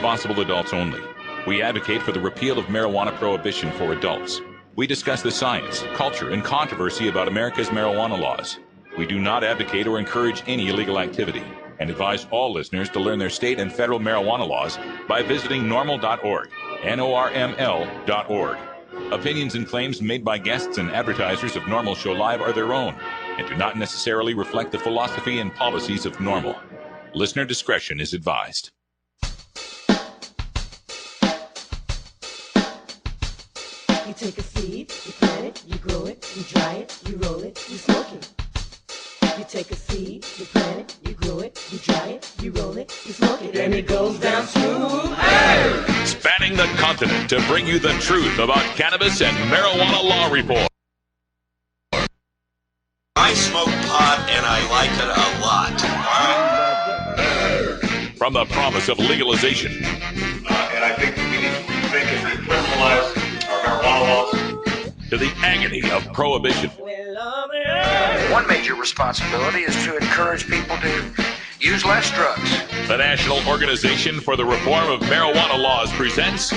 responsible adults only. We advocate for the repeal of marijuana prohibition for adults. We discuss the science, culture, and controversy about America's marijuana laws. We do not advocate or encourage any illegal activity and advise all listeners to learn their state and federal marijuana laws by visiting normal.org, NORML.org. Opinions and claims made by guests and advertisers of Normal Show Live are their own and do not necessarily reflect the philosophy and policies of Normal. Listener discretion is advised. You take a seed, you plant it, you grow it, you dry it, you roll it, you smoke it. You take a seed, you plant it, you grow it, you dry it, you roll it, you smoke it, and it goes down smooth. Hey! Spanning the continent to bring you the truth about cannabis and marijuana law reform. I smoke pot and I like it a lot. From the promise of legalization. And I think we need to rethink and decriminalize our marijuana laws. To the agony of prohibition. One major responsibility is to encourage people to use less drugs. The National Organization for the Reform of Marijuana Laws presents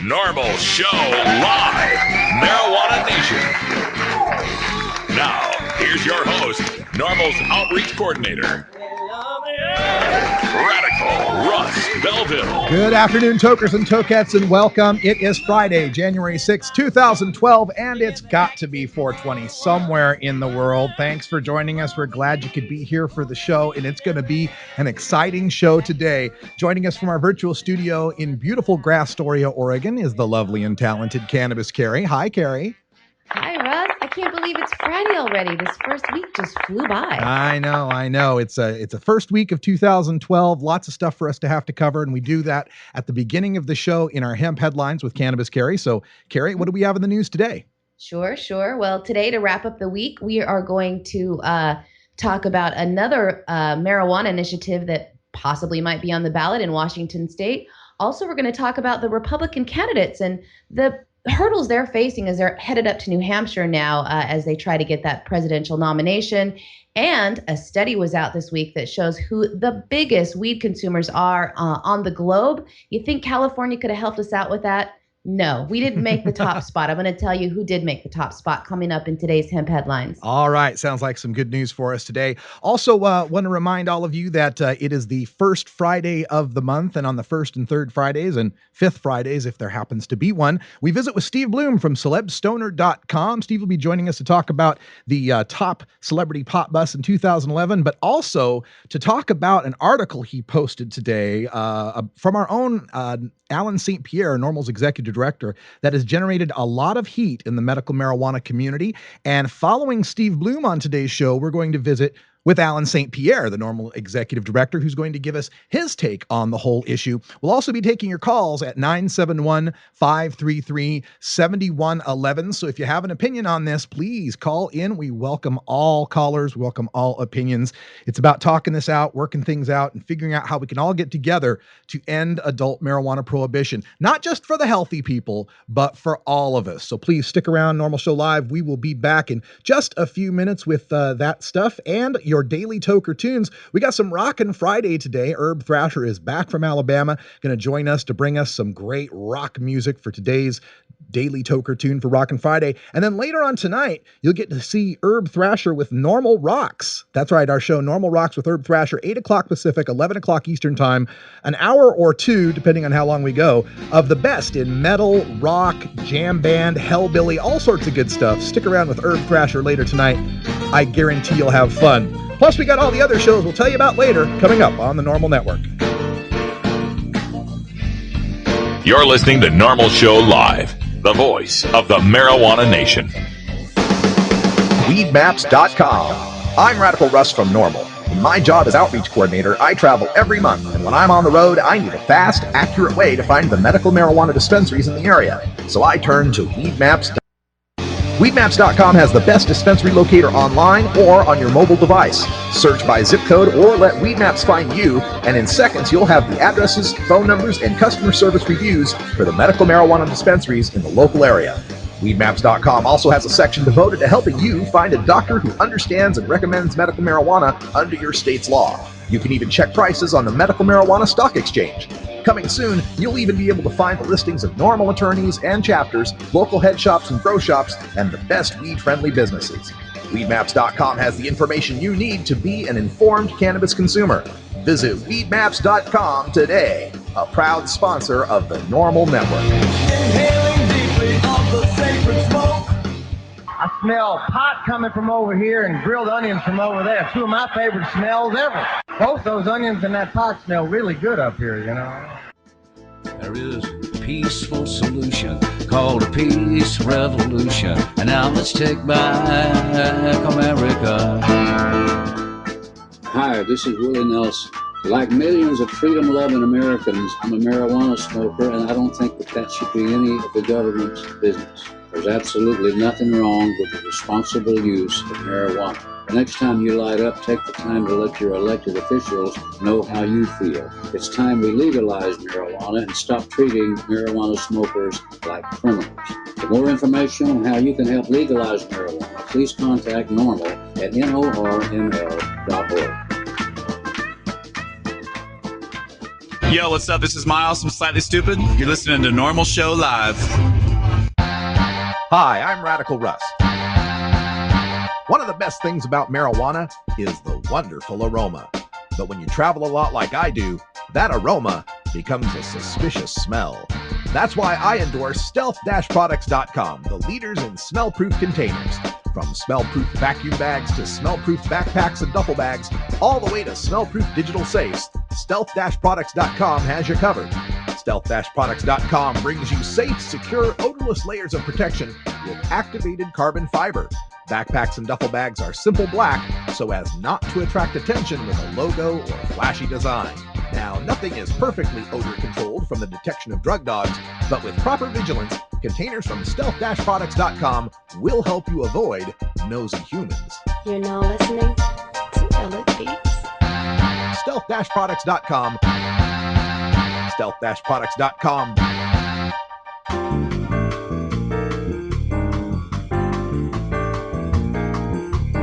Normal Show Live, Marijuana Nation. Now, here's your host, Normal's Outreach Coordinator, Radical Russ Belville. Good afternoon, tokers and tokettes, and welcome. It is Friday, January 6, 2012, and it's got to be 420 somewhere in the world. Thanks for joining us. We're glad you could be here for the show, and it's going to be an exciting show today. Joining us from our virtual studio in beautiful Grastoria, Oregon, is the lovely and talented Cannabis Carrie. Hi, Carrie. Hi, Russ. I can't believe it's Friday already. This first week just flew by. I know. It's a first week of 2012. Lots of stuff for us to have to cover, and we do that at the beginning of the show in our hemp headlines with Cannabis Carrie. So, Carrie, what do we have in the news today? Sure. Well, today, to wrap up the week, we are going to talk about another marijuana initiative that possibly might be on the ballot in Washington State. Also, we're going to talk about the Republican candidates and the hurdles they're facing as they're headed up to New Hampshire now as they try to get that presidential nomination. And a study was out this week that shows who the biggest weed consumers are on the globe. You think California could have helped us out with that? No, we didn't make the top spot. I'm going to tell you who did make the top spot coming up in today's hemp headlines. All right. Sounds like some good news for us today. Also, want to remind all of you that it is the first Friday of the month, and on the first and third Fridays and fifth Fridays, if there happens to be one, we visit with Steve Bloom from celebstoner.com. Steve will be joining us to talk about the top celebrity pop bus in 2011, but also to talk about an article he posted today from our own Alan St. Pierre, Normal's executive director, that has generated a lot of heat in the medical marijuana community. And following Steve Bloom on today's show, we're going to visit with Alan St. Pierre, the Normal executive director, who's going to give us his take on the whole issue. We'll also be taking your calls at 971-533-7111. So if you have an opinion on this, please call in. We welcome all callers. We welcome all opinions. It's about talking this out, working things out, and figuring out how we can all get together to end adult marijuana prohibition, not just for the healthy people, but for all of us. So please stick around, Normal Show Live. We will be back in just a few minutes with that stuff and your daily toker tunes. We got some Rockin' Friday today. Herb Thrasher is back from Alabama, going to join us to bring us some great rock music for today's daily toker tune for Rockin' Friday. And then later on tonight, you'll get to see Herb Thrasher with Normal Rocks. That's right, our show Normal Rocks with Herb Thrasher, 8 o'clock Pacific, 11 o'clock Eastern Time, an hour or two, depending on how long we go, of the best in metal, rock, jam band, hellbilly, all sorts of good stuff. Stick around with Herb Thrasher later tonight. I guarantee you'll have fun. Plus, we got all the other shows we'll tell you about later coming up on the Normal Network. You're listening to Normal Show Live, the voice of the marijuana nation. Weedmaps.com. I'm Radical Russ from Normal. In my job as outreach coordinator, I travel every month, and when I'm on the road, I need a fast, accurate way to find the medical marijuana dispensaries in the area. So I turn to Weedmaps.com. Weedmaps.com has the best dispensary locator online or on your mobile device. Search by zip code or let Weedmaps find you, and in seconds you'll have the addresses, phone numbers, and customer service reviews for the medical marijuana dispensaries in the local area. Weedmaps.com also has a section devoted to helping you find a doctor who understands and recommends medical marijuana under your state's law. You can even check prices on the Medical Marijuana Stock Exchange. Coming soon, you'll even be able to find the listings of normal attorneys and chapters, local head shops and grow shops, and the best weed-friendly businesses. Weedmaps.com has the information you need to be an informed cannabis consumer. Visit Weedmaps.com today, a proud sponsor of the Normal Network. Inhaling deeply of the sacred smoke. I smell pot coming from over here and grilled onions from over there. Two of my favorite smells ever. Both those onions and that pot smell really good up here, you know. There is a peaceful solution called a peace revolution. And now let's take back America. Hi, this is Willie Nelson. Like millions of freedom-loving Americans, I'm a marijuana smoker, and I don't think that should be any of the government's business. There's absolutely nothing wrong with the responsible use of marijuana. The next time you light up, take the time to let your elected officials know how you feel. It's time we legalize marijuana and stop treating marijuana smokers like criminals. For more information on how you can help legalize marijuana, please contact NORML at NORML.org. Yo, what's up? This is Miles from Slightly Stupid. You're listening to Normal Show Live. Hi, I'm Radical Russ. One of the best things about marijuana is the wonderful aroma. But when you travel a lot like I do, that aroma becomes a suspicious smell. That's why I endorse stealth-products.com, the leaders in smell-proof containers. From smell-proof vacuum bags to smell-proof backpacks and duffel bags, all the way to smell-proof digital safes, stealth-products.com has you covered. Stealth-products.com brings you safe, secure, odorless layers of protection with activated carbon fiber. Backpacks and duffel bags are simple black so as not to attract attention with a logo or flashy design. Now, nothing is perfectly odor controlled from the detection of drug dogs, but with proper vigilance, containers from stealth-products.com will help you avoid nosy humans. You're now listening to Illit Beats. Stealth-products.com. Stealth-products.com.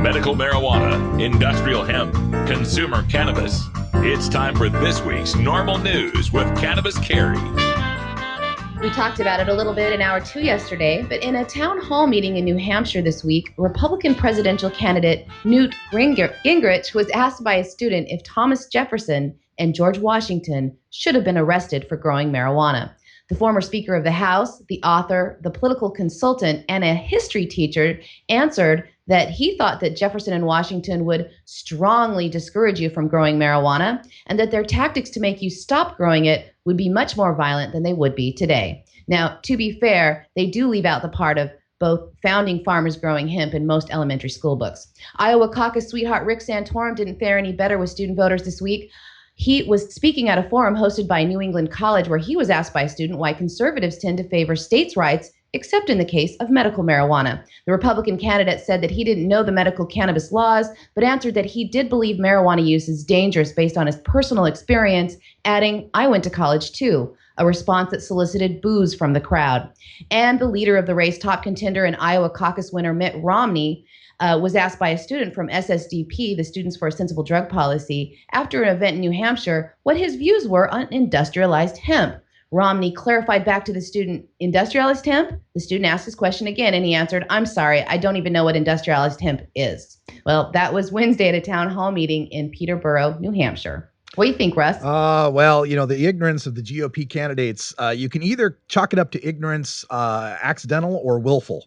Medical marijuana, industrial hemp, consumer cannabis. It's time for this week's Normal News with Cannabis Carrie. We talked about it a little bit in hour 2 yesterday, but in a town hall meeting in New Hampshire this week, Republican presidential candidate Newt Gingrich was asked by a student if Thomas Jefferson and George Washington should have been arrested for growing marijuana. The former Speaker of the House, the author, the political consultant, and a history teacher answered that he thought that Jefferson and Washington would strongly discourage you from growing marijuana and that their tactics to make you stop growing it would be much more violent than they would be today. Now, to be fair, they do leave out the part of both founding farmers growing hemp in most elementary school books. Iowa caucus sweetheart Rick Santorum didn't fare any better with student voters this week. He was speaking at a forum hosted by New England College where he was asked by a student why conservatives tend to favor states' rights except in the case of medical marijuana. The Republican candidate said that he didn't know the medical cannabis laws, but answered that he did believe marijuana use is dangerous based on his personal experience, adding, "I went to college too," a response that solicited boos from the crowd. And the leader of the race, top contender and Iowa caucus winner Mitt Romney, was asked by a student from SSDP, the Students for a Sensible Drug Policy, after an event in New Hampshire, what his views were on industrialized hemp. Romney clarified back to the student, "Industrialized hemp?" The student asked his question again, and he answered, "I'm sorry, I don't even know what industrialized hemp is." Well, that was Wednesday at a town hall meeting in Peterborough, New Hampshire. What do you think, Russ? Well, you know, the ignorance of the GOP candidates, you can either chalk it up to ignorance, accidental or willful.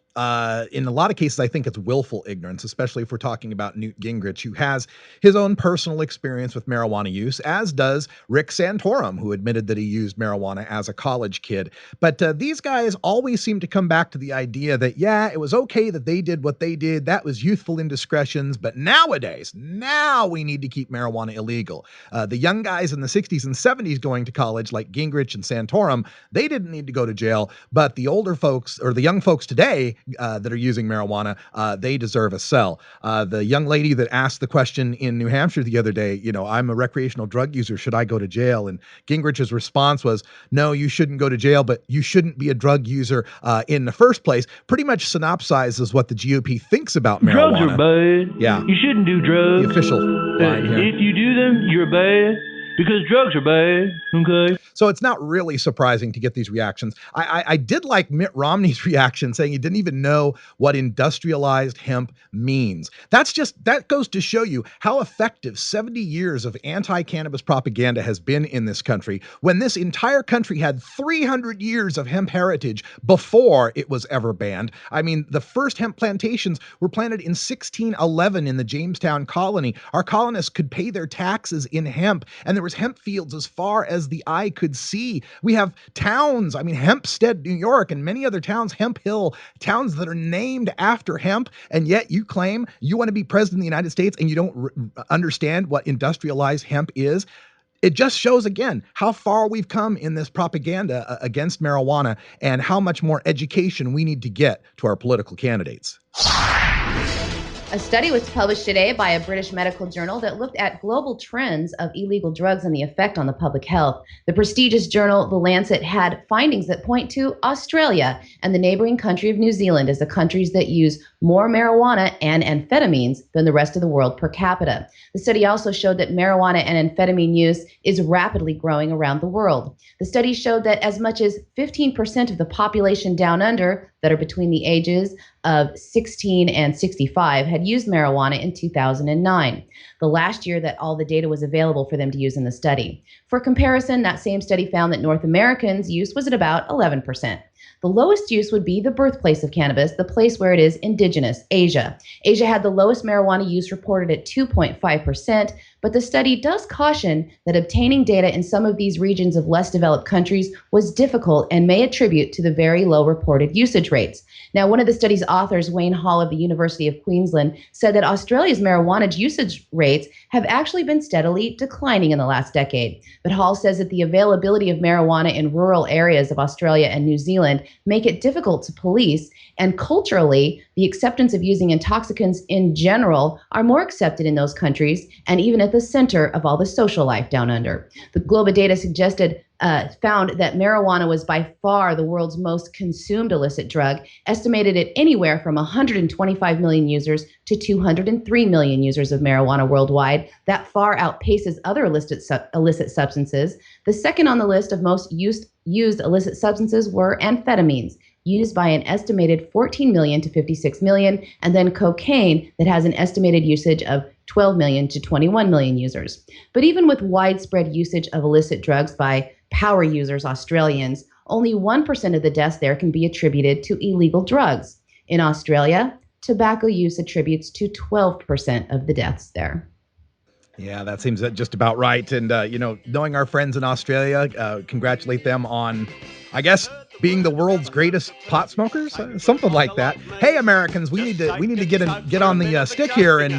In a lot of cases, I think it's willful ignorance, especially if we're talking about Newt Gingrich, who has his own personal experience with marijuana use, as does Rick Santorum, who admitted that he used marijuana as a college kid. But these guys always seem to come back to the idea that, yeah, it was okay that they did what they did. That was youthful indiscretions. But nowadays, now we need to keep marijuana illegal. The young guys in the 60s and 70s going to college, like Gingrich and Santorum, they didn't need to go to jail. But the older folks, or the young folks today, that are using marijuana, they deserve a cell. The young lady that asked the question in New Hampshire the other day, I'm a recreational drug user. Should I go to jail? And Gingrich's response was, no, you shouldn't go to jail, but you shouldn't be a drug user in the first place. Pretty much synopsizes what the GOP thinks about marijuana. Drugs are bad. Yeah. You shouldn't do drugs. The official line here. If you do them, you're bad. Because drugs are bad, okay? So it's not really surprising to get these reactions. I did like Mitt Romney's reaction saying he didn't even know what industrialized hemp means. That goes to show you how effective 70 years of anti-cannabis propaganda has been in this country when this entire country had 300 years of hemp heritage before it was ever banned. I mean, the first hemp plantations were planted in 1611 in the Jamestown colony. Our colonists could pay their taxes in hemp, and there was hemp fields as far as the eye could see. We have towns, Hempstead, New York, and many other towns, Hemp Hill, towns that are named after hemp, and yet you claim you want to be president of the United States and you don't understand what industrialized hemp is. It just shows again how far we've come in this propaganda against marijuana and how much more education we need to get to our political candidates. A study was published today by a British medical journal that looked at global trends of illegal drugs and the effect on the public health. The prestigious journal, The Lancet, had findings that point to Australia and the neighboring country of New Zealand as the countries that use more marijuana and amphetamines than the rest of the world per capita. The study also showed that marijuana and amphetamine use is rapidly growing around the world. The study showed that as much as 15% of the population down under that are between the ages of 16 and 65 had used marijuana in 2009, the last year that all the data was available for them to use in the study. For comparison, that same study found that North Americans' use was at about 11%. The lowest use would be the birthplace of cannabis, the place where it is indigenous, Asia. Asia had the lowest marijuana use reported at 2.5%, but the study does caution that obtaining data in some of these regions of less developed countries was difficult and may attribute to the very low reported usage rates. Now, one of the study's authors, Wayne Hall of the University of Queensland, said that Australia's marijuana usage rates have actually been steadily declining in the last decade. But Hall says that the availability of marijuana in rural areas of Australia and New Zealand make it difficult to police, and culturally, the acceptance of using intoxicants in general are more accepted in those countries and even at the center of all the social life down under. The Global data found that marijuana was by far the world's most consumed illicit drug, estimated at anywhere from 125 million users to 203 million users of marijuana worldwide. That far outpaces other illicit substances. The second on the list of most used illicit substances were amphetamines, used by an estimated 14 million to 56 million, and then cocaine that has an estimated usage of 12 million to 21 million users. But even with widespread usage of illicit drugs by power users, Australians, only 1% of the deaths there can be attributed to illegal drugs. In Australia, tobacco use attributes to 12% of the deaths there. Yeah, that seems just about right. And, knowing our friends in Australia, congratulate them on, I guess, being the world's greatest pot smokers, something like that. Hey, Americans, we need to get on the stick here and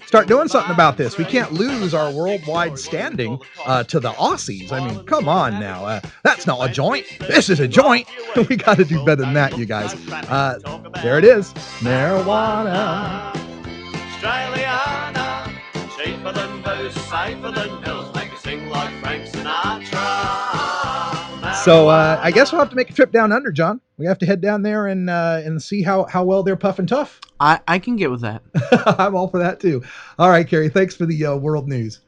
start doing something about this. We can't lose our worldwide standing to the Aussies. I mean, come on now. That's not a joint. This is a joint. We got to do better than that, you guys. There it is. Marijuana. Australiana, cheaper than booze, safer than pills, make you sing like Frank Sinatra. So I guess we'll have to make a trip down under, John. We have to head down there and see how well they're puffing tough. I can get with that. I'm all for that too. All right, Carrie, thanks for the world news.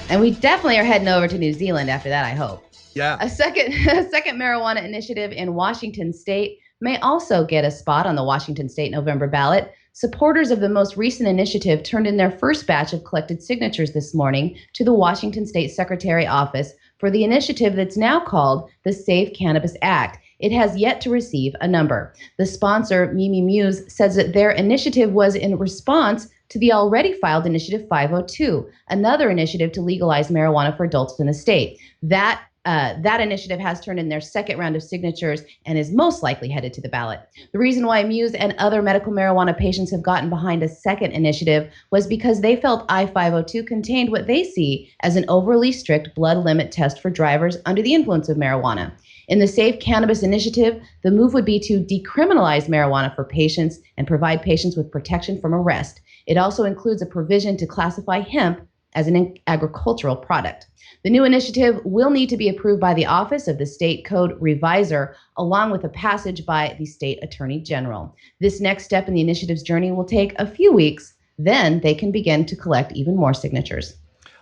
And we definitely are heading over to New Zealand after that, I hope. Yeah. A second marijuana initiative in Washington state may also get a spot on the Washington state November ballot. Supporters of the most recent initiative turned in their first batch of collected signatures this morning to the Washington State Secretary Office for the initiative that's now called the Safe Cannabis Act. It has yet to receive a number. The sponsor, Mimi Muse, says that their initiative was in response to the already filed Initiative 502, another initiative to legalize marijuana for adults in the state. That initiative has turned in their second round of signatures and is most likely headed to the ballot. The reason why Muse and other medical marijuana patients have gotten behind a second initiative was because they felt I-502 contained what they see as an overly strict blood limit test for drivers under the influence of marijuana. In the Safe Cannabis Initiative, the move would be to decriminalize marijuana for patients and provide patients with protection from arrest. It also includes a provision to classify hemp as an agricultural product. The new initiative will need to be approved by the Office of the State Code Reviser, along with a passage by the State Attorney General. This next step in the initiative's journey will take a few weeks. Then they can begin to collect even more signatures.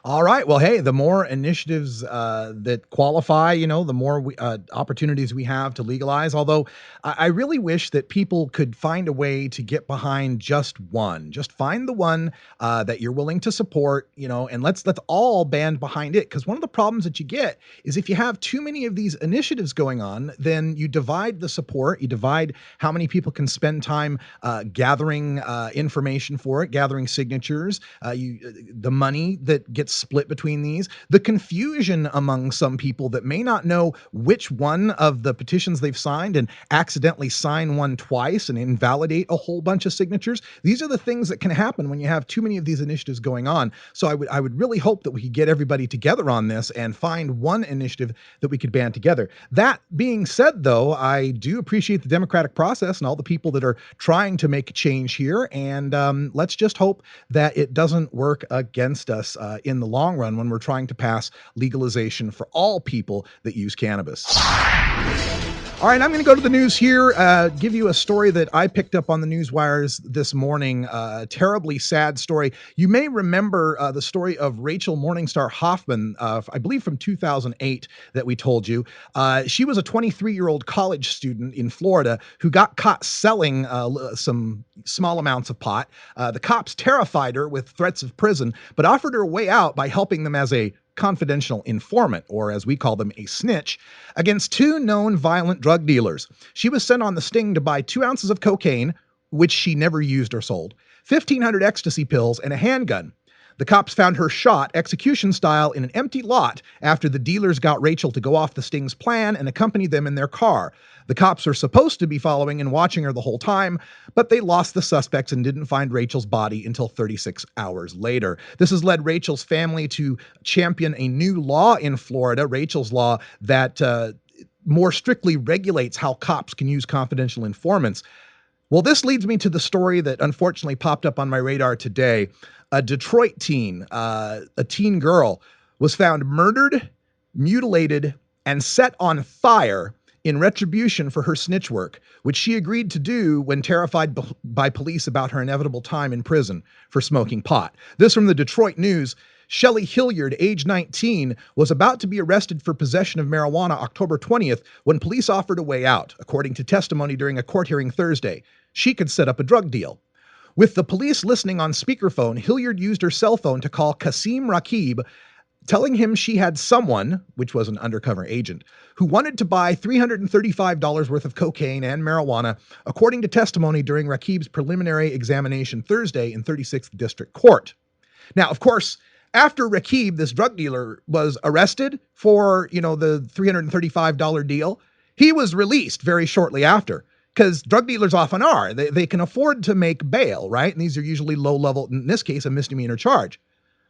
All right. Well, hey, the more initiatives that qualify, the more opportunities we have to legalize. Although I really wish that people could find a way to get behind just one. Just find the one that you're willing to support, and let's all band behind it. Because one of the problems that you get is if you have too many of these initiatives going on, then you divide the support, you divide how many people can spend time gathering information for it, gathering signatures, the money that gets split between these, the confusion among some people that may not know which one of the petitions they've signed and accidentally sign one twice and invalidate a whole bunch of signatures. These are the things that can happen when you have too many of these initiatives going on. So I would really hope that we could get everybody together on this and find one initiative that we could band together. That being said, though, I do appreciate the democratic process and all the people that are trying to make a change here. And let's just hope that it doesn't work against us in the long run when we're trying to pass legalization for all people that use cannabis. All right, I'm going to go to the news here, give you a story that I picked up on the news wires this morning, a terribly sad story. You may remember the story of Rachel Morningstar Hoffman, I believe from 2008 that we told you. She was a 23-year-old college student in Florida who got caught selling some small amounts of pot. The cops terrified her with threats of prison, but offered her a way out by helping them as a confidential informant, or as we call them, a snitch, against two known violent drug dealers. She was sent on the sting to buy 2 ounces of cocaine, which she never used or sold, 1,500 ecstasy pills, and a handgun. The cops found her shot, execution style, in an empty lot after the dealers got Rachel to go off the sting's plan and accompany them in their car. The cops are supposed to be following and watching her the whole time, but they lost the suspects and didn't find Rachel's body until 36 hours later. This has led Rachel's family to champion a new law in Florida, Rachel's Law, that more strictly regulates how cops can use confidential informants. Well, this leads me to the story that unfortunately popped up on my radar today. A Detroit teen, a teen girl, was found murdered, mutilated, and set on fire in retribution for her snitch work, which she agreed to do when terrified by police about her inevitable time in prison for smoking pot. This from the Detroit News. Shelley Hilliard, age 19, was about to be arrested for possession of marijuana October 20th when police offered a way out, according to testimony during a court hearing Thursday. She could set up a drug deal. With the police listening on speakerphone, Hilliard used her cell phone to call Kasim Rakib, telling him she had someone, which was an undercover agent, who wanted to buy $335 worth of cocaine and marijuana, according to testimony during Rakib's preliminary examination Thursday in 36th District Court. Now, of course, after Rakib, this drug dealer, was arrested for, the $335 deal, he was released very shortly after. Because drug dealers often are. They can afford to make bail, right? And these are usually low level, in this case, a misdemeanor charge.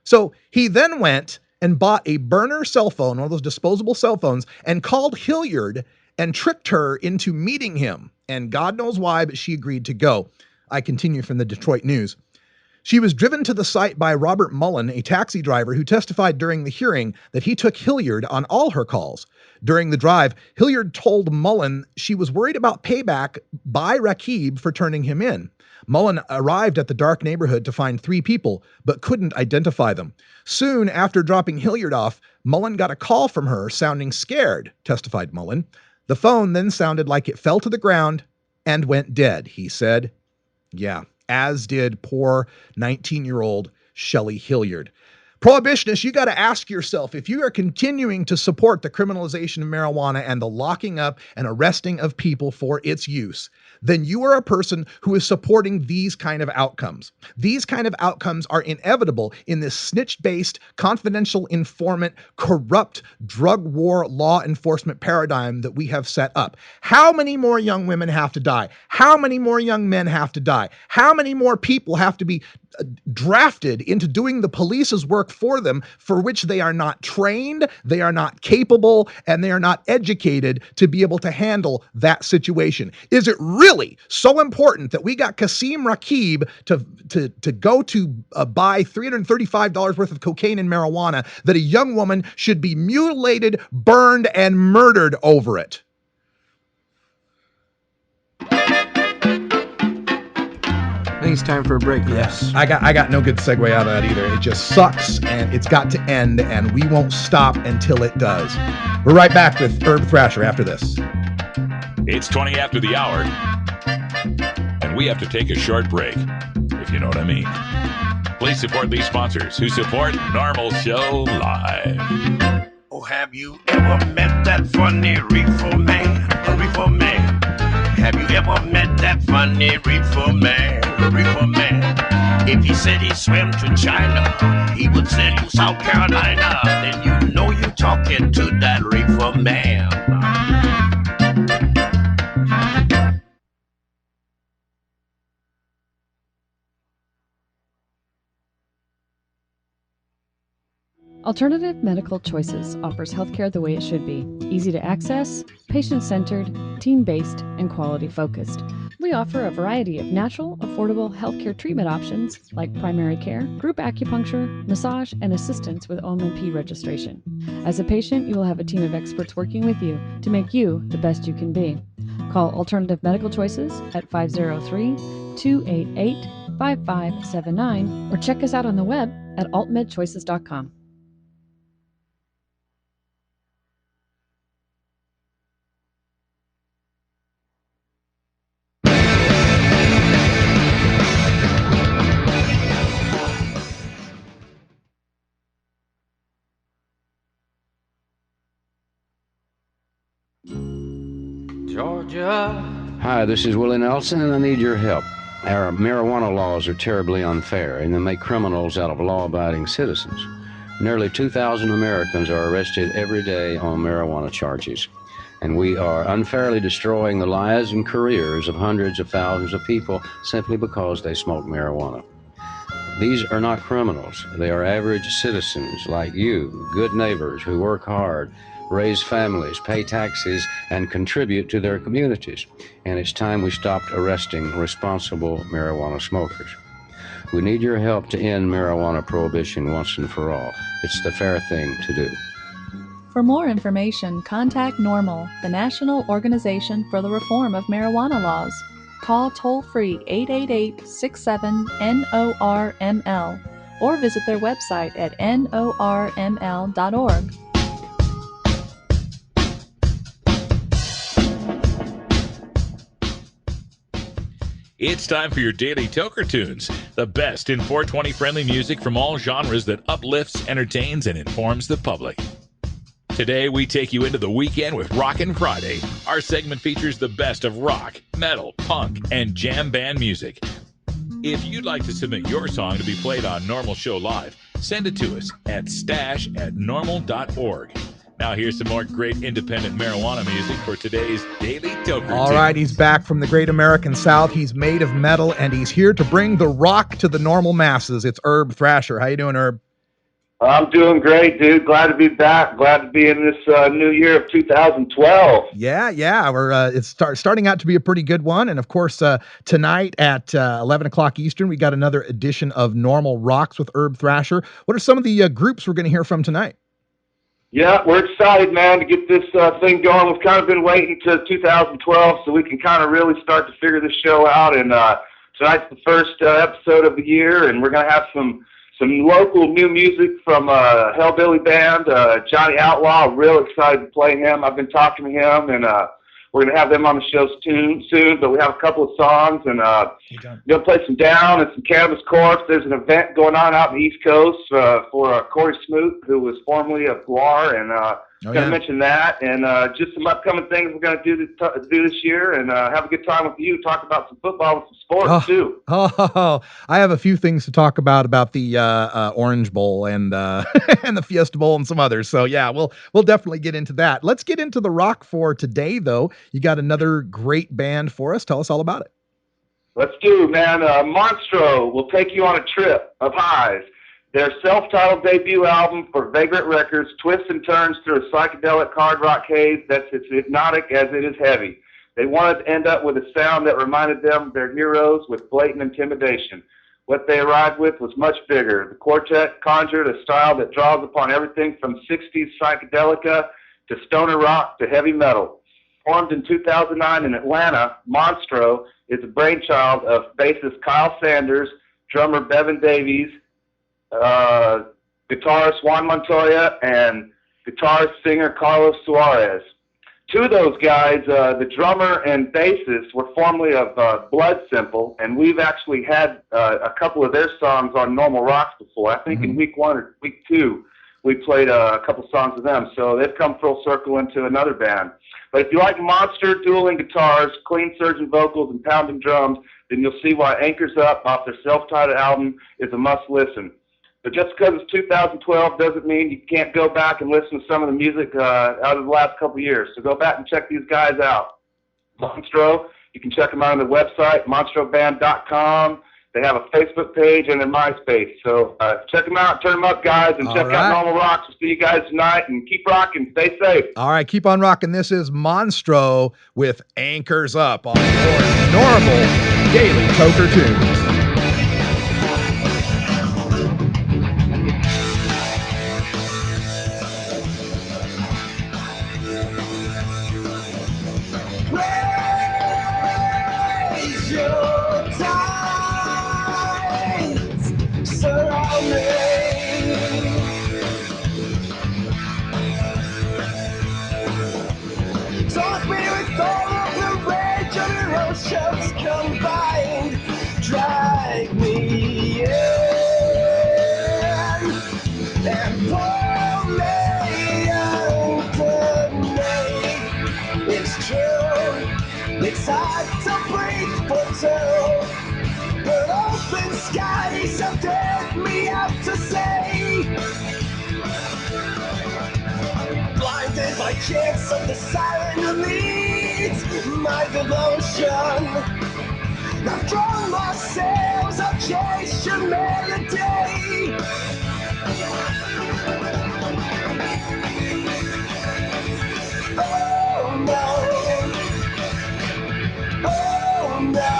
So he then went and bought a burner cell phone, one of those disposable cell phones, and called Hilliard and tricked her into meeting him. And God knows why, but she agreed to go. I continue from the Detroit News. She was driven to the site by Robert Mullen, a taxi driver who testified during the hearing that he took Hilliard on all her calls. During the drive, Hilliard told Mullen she was worried about payback by Rakib for turning him in. Mullen arrived at the dark neighborhood to find 3 people, but couldn't identify them. Soon after dropping Hilliard off, Mullen got a call from her sounding scared, testified Mullen. The phone then sounded like it fell to the ground and went dead, he said. Yeah, as did poor 19-year-old Shelley Hilliard. Prohibitionists, you got to ask yourself, if you are continuing to support the criminalization of marijuana and the locking up and arresting of people for its use, then you are a person who is supporting these kind of outcomes. These kind of outcomes are inevitable in this snitch-based, confidential informant, corrupt drug war law enforcement paradigm that we have set up. How many more young women have to die? How many more young men have to die? How many more people have to be drafted into doing the police's work for them, for which they are not trained, they are not capable, and they are not educated to be able to handle that situation. Is it really so important that we got Kasim Rakib to go to buy $335 worth of cocaine and marijuana that a young woman should be mutilated, burned, and murdered over it? I think it's time for a break. Yes. I got no good segue out of that either. It just sucks, and it's got to end, and we won't stop until it does. We're right back with Herb Thrasher after this. It's 20 after the hour, and we have to take a short break, if you know what I mean. Please support these sponsors who support Normal Show Live. Oh, have you ever met that funny reefer man? A reefer man. Have you ever met that funny reefer man? A reefer man. If he said he swam to China, he would send you South Carolina. Then you know you're talking to that reefer man. Alternative Medical Choices offers healthcare the way it should be. Easy to access, patient-centered, team-based, and quality-focused. We offer a variety of natural, affordable healthcare treatment options like primary care, group acupuncture, massage, and assistance with OMP registration. As a patient, you will have a team of experts working with you to make you the best you can be. Call Alternative Medical Choices at 503-288-5579 or check us out on the web at altmedchoices.com. Georgia. Hi, this is Willie Nelson, and I need your help. Our marijuana laws are terribly unfair, and they make criminals out of law-abiding citizens. Nearly 2,000 Americans are arrested every day on marijuana charges, and we are unfairly destroying the lives and careers of hundreds of thousands of people simply because they smoke marijuana. These are not criminals. They are average citizens like you, good neighbors who work hard, raise families, pay taxes, and contribute to their communities. And it's time we stopped arresting responsible marijuana smokers. We need your help to end marijuana prohibition once and for all. It's the fair thing to do. For more information, contact NORML, the National Organization for the Reform of Marijuana Laws. Call toll-free 888-67-NORML or visit their website at norml.org. It's time for your daily Toker Tunes, the best in 420 friendly music from all genres that uplifts, entertains, and informs the public. Today, we take you into the weekend with Rockin' Friday. Our segment features the best of rock, metal, punk, and jam band music. If you'd like to submit your song to be played on Normal Show Live, send it to us at stash@normal.org. Now here's some more great independent marijuana music for today's Daily Toker. All right, he's back from the great American South. He's made of metal, and he's here to bring the rock to the normal masses. It's Herb Thrasher. How you doing, Herb? I'm doing great, dude. Glad to be back. Glad to be in this new year of 2012. Yeah. We're it's starting out to be a pretty good one. And of course, tonight at 11 o'clock Eastern, we got another edition of Normal Rocks with Herb Thrasher. What are some of the groups we're going to hear from tonight? Yeah, we're excited, man, to get this thing going. We've kind of been waiting to 2012 so we can kind of really start to figure this show out. And tonight's the first episode of the year, and we're going to have some local new music from Hellbilly Band, Johnny Outlaw. Real excited to play him. I've been talking to him, and we're going to have them on the show soon, but we have a couple of songs, and going to play some Down and some Cannabis Corpse. There's an event going on out in the East Coast for Corey Smoot, who was formerly of Guar, and going to mention that, and just some upcoming things we're going to do this year, and have a good time with you, talk about some football and some sports, too. Oh, I have a few things to talk about the Orange Bowl and and the Fiesta Bowl and some others. So, yeah, we'll definitely get into that. Let's get into the rock for today, though. You got another great band for us. Tell us all about it. Let's do, man. Monstro will take you on a trip of highs. Their self-titled debut album for Vagrant Records twists and turns through a psychedelic hard rock haze that's as hypnotic as it is heavy. They wanted to end up with a sound that reminded them of their heroes with blatant intimidation. What they arrived with was much bigger. The quartet conjured a style that draws upon everything from 60s psychedelica to stoner rock to heavy metal. Formed in 2009 in Atlanta, Monstro is a brainchild of bassist Kyle Sanders, drummer Bevan Davies, guitarist Juan Montoya, and guitarist singer Carlos Suarez. Two of those guys, the drummer and bassist, were formerly of Blood Simple, and we've actually had a couple of their songs on Normal Rocks before. I think in week 1 or week 2, we played a couple songs of them. So they've come full circle into another band. But if you like monster dueling guitars, clean surging vocals, and pounding drums, then you'll see why Anchors Up off their self-titled album is a must-listen. But just because it's 2012 doesn't mean you can't go back and listen to some of the music out of the last couple of years. So go back and check these guys out. Monstro, you can check them out on their website, monstroband.com. They have a Facebook page and a MySpace. So check them out, turn them up, guys, and check out Normal Rocks. We'll see you guys tonight, and keep rocking. Stay safe. All right, keep on rocking. This is Monstro with Anchors Up on your Normal Daily Toker Tunes. Combined, drag me in and pull me underneath. It's true, it's hard to breathe for two, but open skies have dared me out to sea. Blinded by chance of the siren who leads my devotion. I've drawn my sails, I'll chase your melody. Oh no, oh no,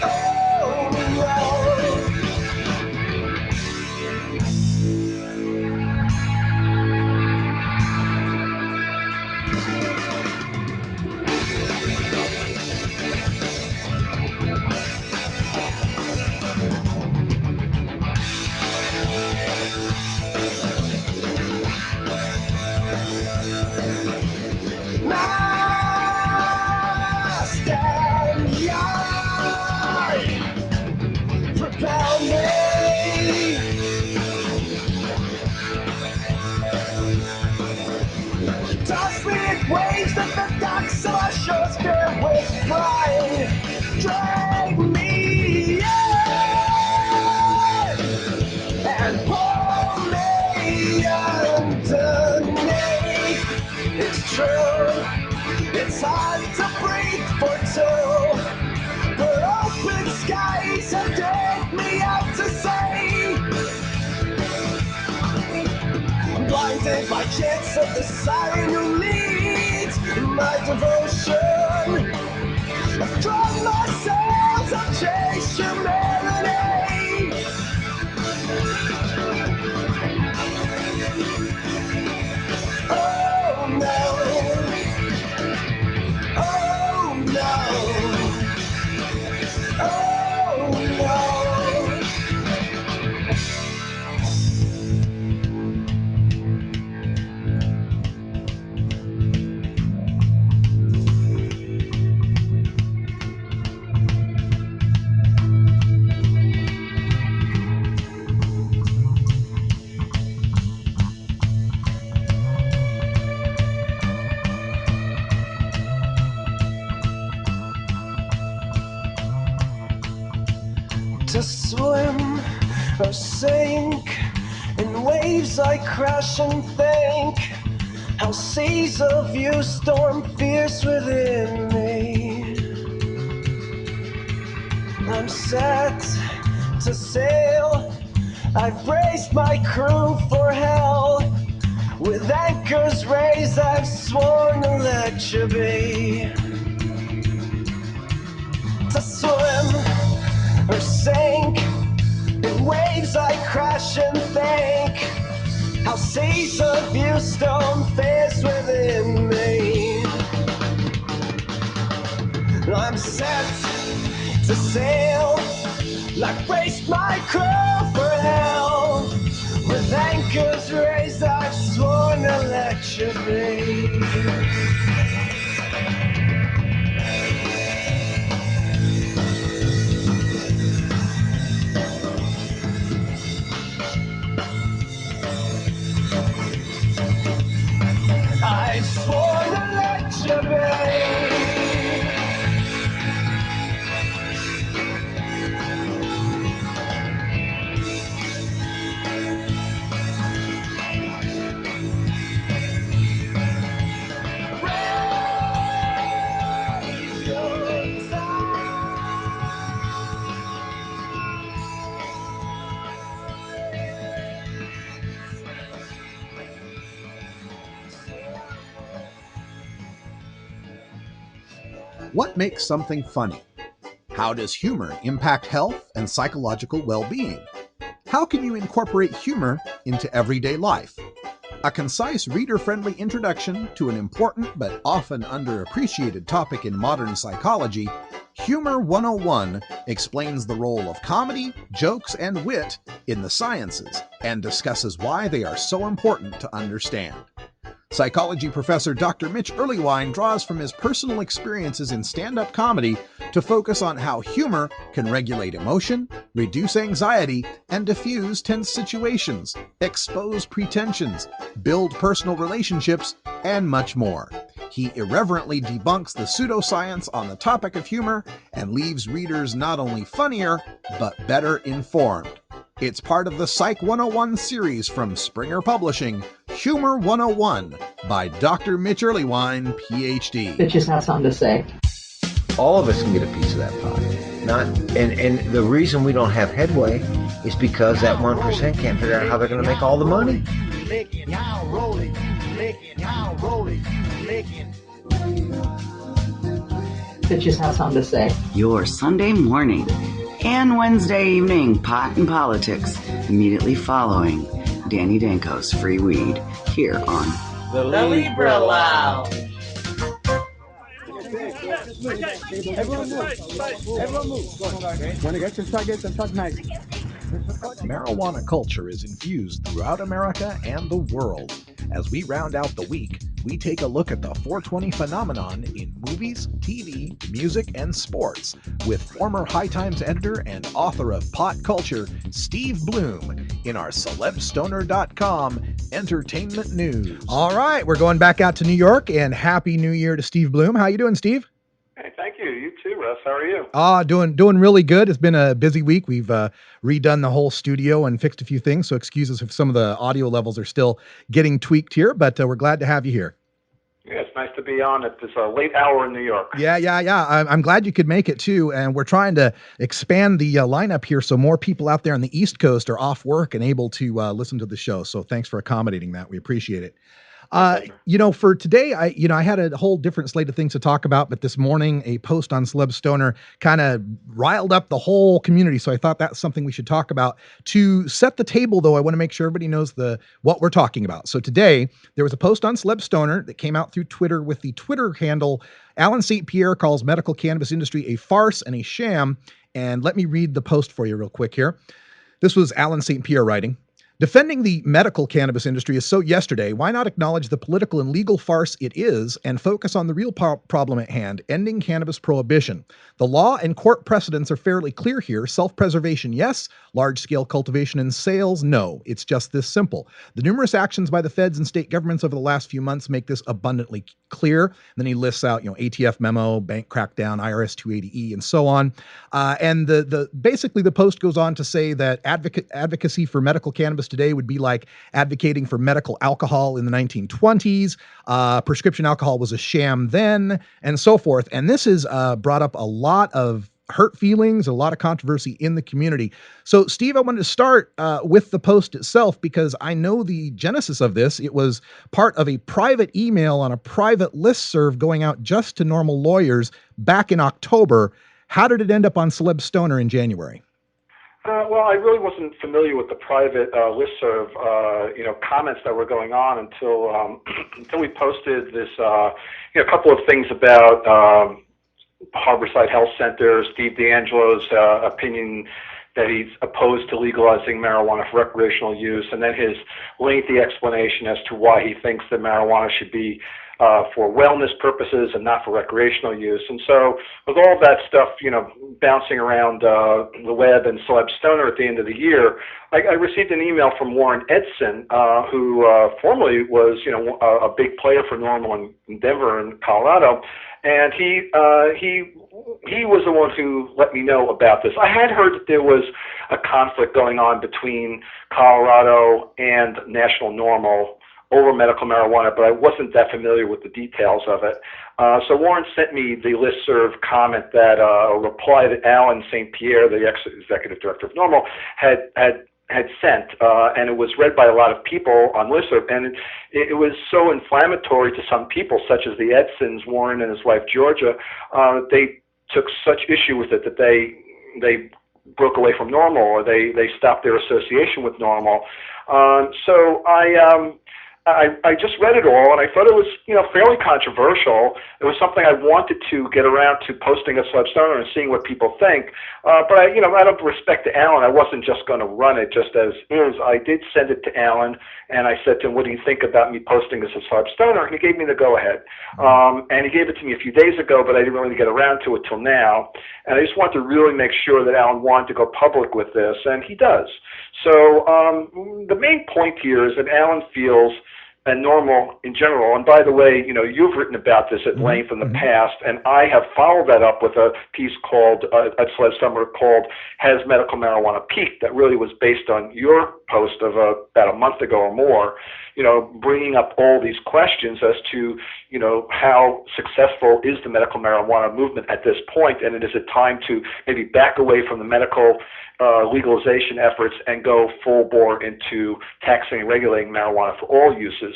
oh no. Propel me. Toss me in waves that the docks of our shores bear with pride. Drag me in and pull me underneath. It's true, it's hard to breathe for two, but open skies have dared me out to sea. Blinded by chance of the siren who leads my devotion. I've drawn my sails, I'll chase your melody. Oh no, oh no, oh no. To swim or sink in waves I crash and think how seas of you storm fierce within me. I'm set to sail. I've braced my crew for hell. With anchors raised, I've sworn to let you be. To swim or sink in waves I crash and think how seas of you stone face within me. I'm set to sail, like braced my crew for hell. With anchors raised, I've sworn to let you be. I swore to let you be. What makes something funny? How does humor impact health and psychological well-being? How can you incorporate humor into everyday life? A concise, reader-friendly introduction to an important but often underappreciated topic in modern psychology, Humor 101 explains the role of comedy, jokes, and wit in the sciences and discusses why they are so important to understand. Psychology professor Dr. Mitch Earleywine draws from his personal experiences in stand-up comedy to focus on how humor can regulate emotion, reduce anxiety, and diffuse tense situations, expose pretensions, build personal relationships, and much more. He irreverently debunks the pseudoscience on the topic of humor and leaves readers not only funnier, but better informed. It's part of the Psych 101 series from Springer Publishing, Humor 101 by Dr. Mitch Earleywine, PhD. Bitches have something to say. All of us can get a piece of that pie. And the reason we don't have headway is because that 1% can't figure out how they're going to make all the money. Bitches have something to say. Your Sunday morning and Wednesday evening pot and politics, immediately following Danny Danko's Free Weed here on The Libra Lounge. Everyone move. When it gets to talk nice. Marijuana culture is infused throughout America and the world. As we round out the week, we take a look at the 420 phenomenon in movies, TV, music, and sports with former High Times editor and author of Pot Culture, Steve Bloom, in our celebstoner.com entertainment news. All right, we're going back out to New York, and Happy New Year to Steve Bloom. How you doing, Steve? Hey, thank you. You too, Russ. How are you? Doing really good. It's been a busy week. We've redone the whole studio and fixed a few things, so excuse us if some of the audio levels are still getting tweaked here, but we're glad to have you here. Yeah, it's nice to be on at this late hour in New York. Yeah. I'm glad you could make it too, and we're trying to expand the lineup here so more people out there on the East Coast are off work and able to listen to the show. So thanks for accommodating that. We appreciate it. For today, I had a whole different slate of things to talk about, but this morning a post on Celeb Stoner kind of riled up the whole community. So I thought that's something we should talk about. To set the table, though, I want to make sure everybody knows what we're talking about. So today there was a post on Celeb Stoner that came out through Twitter with the Twitter handle, Alan St. Pierre calls medical cannabis industry a farce and a sham. And let me read the post for you real quick here. This was Alan St. Pierre writing. Defending the medical cannabis industry is so yesterday. Why not acknowledge the political and legal farce it is and focus on the real problem at hand, ending cannabis prohibition? The law and court precedents are fairly clear here. Self-preservation, yes. Large-scale cultivation and sales, no. It's just this simple. The numerous actions by the feds and state governments over the last few months make this abundantly clear. And then he lists out, ATF memo, bank crackdown, IRS 280E, and so on. And basically the post goes on to say that advocacy for medical cannabis today would be like advocating for medical alcohol in the 1920s. Prescription alcohol was a sham then, and so forth. And this has brought up a lot of hurt feelings, a lot of controversy in the community. So, Steve, I wanted to start with the post itself because I know the genesis of this. It was part of a private email on a private listserv going out just to normal lawyers back in October. How did it end up on Celeb Stoner in January? Well, I really wasn't familiar with the private listserv, comments that were going on until until we posted this, a couple of things about Harborside Health Center, Steve D'Angelo's opinion that he's opposed to legalizing marijuana for recreational use, and then his lengthy explanation as to why he thinks that marijuana should be for wellness purposes and not for recreational use. And so with all that stuff, bouncing around the web and Celeb Stoner at the end of the year, I received an email from Warren Edson, who formerly was, a big player for NORML in Denver and Colorado. And he was the one who let me know about this. I had heard that there was a conflict going on between Colorado and National NORML over medical marijuana, but I wasn't that familiar with the details of it. So Warren sent me the listserv comment that a reply that Alan St. Pierre, the ex-executive director of NORML, had sent, and it was read by a lot of people on listserv, and it was so inflammatory to some people, such as the Edsons, Warren and his wife Georgia. They took such issue with it that they broke away from NORML, or they stopped their association with NORML. So I just read it all, and I thought it was, fairly controversial. It was something I wanted to get around to posting at Celeb Stoner and seeing what people think. But out of respect to Alan, I wasn't just going to run it just as is. I did send it to Alan, and I said to him, "What do you think about me posting this at Celeb Stoner?" And he gave me the go-ahead. And he gave it to me a few days ago, but I didn't really get around to it till now. And I just wanted to really make sure that Alan wanted to go public with this, and he does. So the main point here is that Alan feels, and NORML in general, and by the way, you've written about this at length in the past, and I have followed that up with a piece called, at Celeb Stoner, called "Has Medical Marijuana Peaked?" that really was based on your post of about a month ago or more, bringing up all these questions as to, how successful is the medical marijuana movement at this point, and is it time to maybe back away from the medical legalization efforts and go full bore into taxing and regulating marijuana for all uses.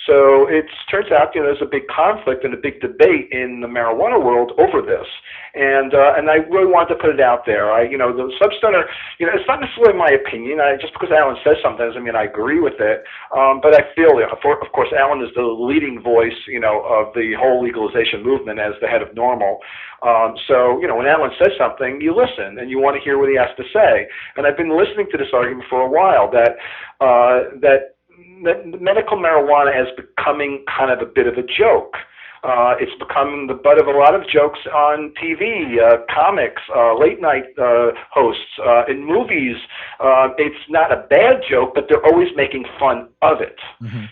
So it turns out, there's a big conflict and a big debate in the marijuana world over this. And I really wanted to put it out there. The Celeb Stoner, it's not necessarily my opinion. Just because Alan says something doesn't mean I agree with it. But I feel, of course, Alan is the leading voice, of the whole legalization movement as the head of NORML. So, when Alan says something, you listen and you want to hear what he has to say. And I've been listening to this argument for a while that medical marijuana is becoming kind of a bit of a joke. It's becoming the butt of a lot of jokes on TV, comics, late night hosts, in movies. It's not a bad joke, but they're always making fun of it.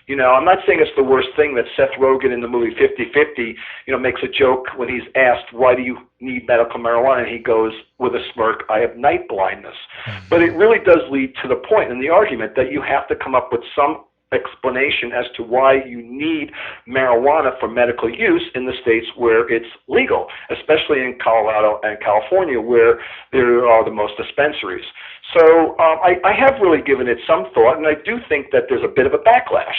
I'm not saying it's the worst thing that Seth Rogen in the movie 50-50, makes a joke when he's asked, "Why do you need medical marijuana?" and he goes with a smirk, "I have night blindness." But it really does lead to the point in the argument that you have to come up with some explanation as to why you need marijuana for medical use in the states where it's legal, especially in Colorado and California, where there are the most dispensaries. So I have really given it some thought, and I do think that there's a bit of a backlash.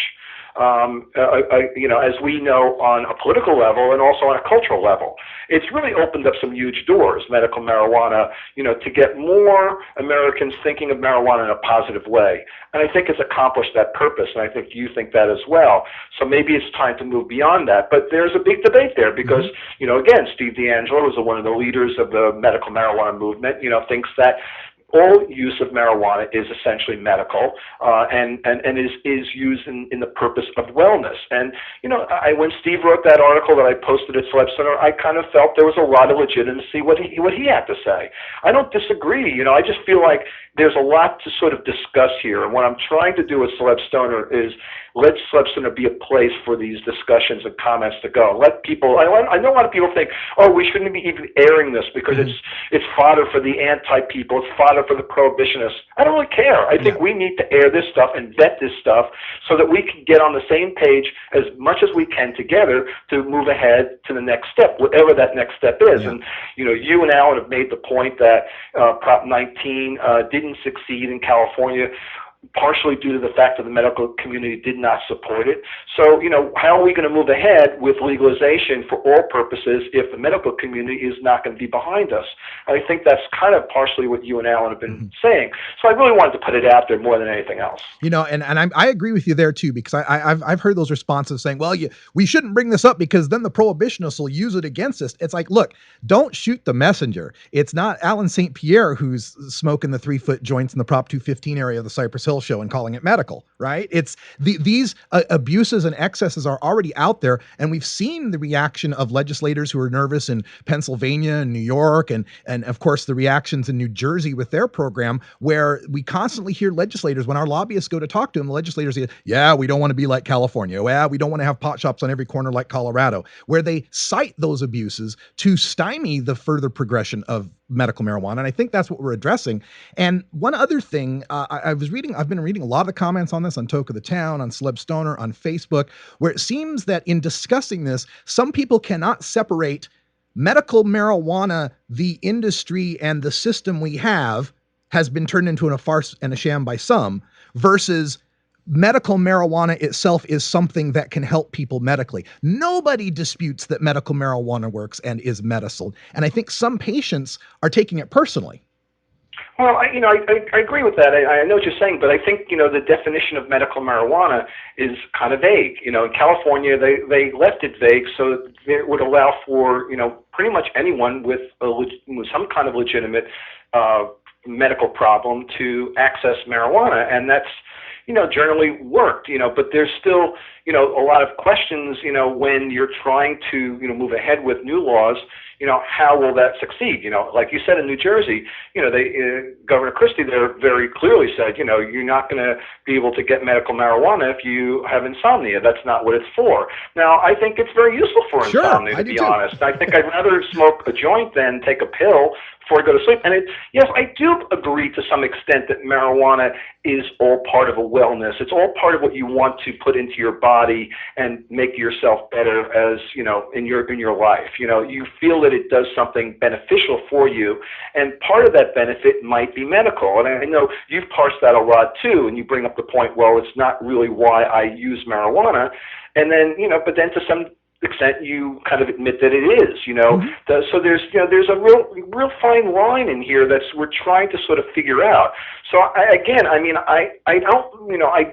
As we know on a political level and also on a cultural level, it's really opened up some huge doors, medical marijuana, to get more Americans thinking of marijuana in a positive way. And I think it's accomplished that purpose, and I think you think that as well. So maybe it's time to move beyond that. But there's a big debate there because, again, Steve D'Angelo is one of the leaders of the medical marijuana movement, thinks that all use of marijuana is essentially medical, and is used in the purpose of wellness. And when Steve wrote that article that I posted at Celeb Stoner, I kind of felt there was a lot of legitimacy what he had to say. I don't disagree. I just feel like there's a lot to sort of discuss here. And what I'm trying to do with Celeb Stoner is let Celeb Stoner be a place for these discussions and comments to go. Let people, I know a lot of people think, oh, we shouldn't be even airing this because it's fodder for the anti-people, it's fodder for the prohibitionists. I don't really care. I think we need to air this stuff and vet this stuff so that we can get on the same page as much as we can together to move ahead to the next step, whatever that next step is. And, you know, you and Alan have made the point that Prop 19 didn't succeed in California, partially due to the fact that the medical community did not support it. So, you know, how are we going to move ahead with legalization for all purposes if the medical community is not going to be behind us? I think that's kind of partially what you and Alan have been saying. So I really wanted to put it out there more than anything else. You know, and I agree with you there too, because I've heard those responses saying, well, we shouldn't bring this up because then the prohibitionists will use it against us. It's like, look, don't shoot the messenger. It's not Alan St. Pierre who's smoking the 3-foot joints in the Prop 215 area of the Cypress Hill show and calling it medical, right? It's these abuses and excesses are already out there, and we've seen the reaction of legislators who are nervous in Pennsylvania and New York, and of course the reactions in New Jersey with their program, where we constantly hear legislators, when our lobbyists go to talk to them, the legislators say, yeah, we don't want to be like California. Yeah, we don't want to have pot shops on every corner like Colorado, where they cite those abuses to stymie the further progression of medical marijuana. And I think that's what we're addressing. And one other thing, I've been reading a lot of the comments on this on Talk of the Town, on Celeb Stoner, on Facebook, where it seems that in discussing this, some people cannot separate medical marijuana, the industry and the system we have has been turned into a farce and a sham by some, versus medical marijuana itself is something that can help people medically. Nobody disputes that medical marijuana works and is medicine. And I think some patients are taking it personally. Well, I agree with that. I know what you're saying, but I think, the definition of medical marijuana is kind of vague. In California, they left it vague so it would allow for, pretty much anyone with some kind of legitimate medical problem to access marijuana. And that's, generally worked, but there's still, a lot of questions, when you're trying to, move ahead with new laws, how will that succeed? Like you said in New Jersey, Governor Christie there very clearly said, you're not going to be able to get medical marijuana if you have insomnia. That's not what it's for. Now, I think it's very useful for insomnia, to be honest. I think I'd rather smoke a joint than take a pill before I go to sleep. And yes, I do agree to some extent that marijuana is all part of a wellness. It's all part of what you want to put into your body and make yourself better as, in your life. You feel that it does something beneficial for you, and part of that benefit might be medical. And I know you've parsed that a lot too, and you bring up the point, well, it's not really why I use marijuana. And then, but then to some extent you kind of admit that it is, so there's a real fine line in here that's we're trying to sort of figure out. So I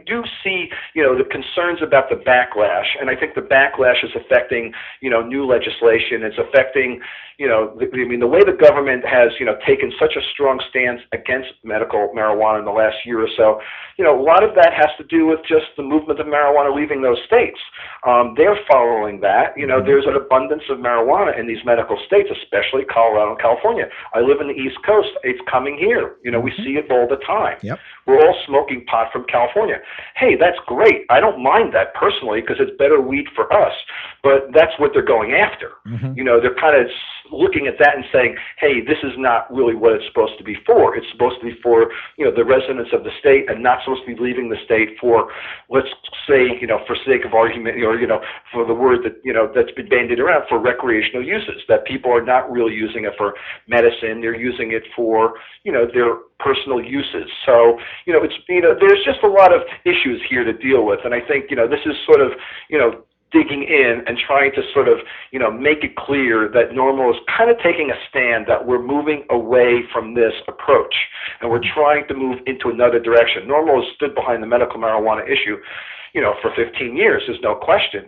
do see, the concerns about the backlash, and I think the backlash is affecting, new legislation. It's affecting, the way the government has, taken such a strong stance against medical marijuana in the last year or so. A lot of that has to do with just the movement of marijuana leaving those states. They're following that. There's an abundance of marijuana in these medical states, especially Colorado and California. I live in the East Coast. It's coming here. We see it all the time. Yep. We're all smoking pot from California. Hey, that's great. I don't mind that personally because it's better weed for us. But that's what they're going after. They're kind of looking at that and saying, hey, this is not really what it's supposed to be for. It's supposed to be for, the residents of the state and not supposed to be leaving the state for, let's say, for sake of argument, or, for the word that, that's been bandied around, for recreational uses, that people are not really using it for medicine. They're using it for, their personal uses. So, it's, there's just a lot of issues here to deal with. And I think, this is sort of, digging in and trying to sort of, make it clear that NORML is kind of taking a stand that we're moving away from this approach and we're trying to move into another direction. NORML has stood behind the medical marijuana issue, for 15 years. There's no question.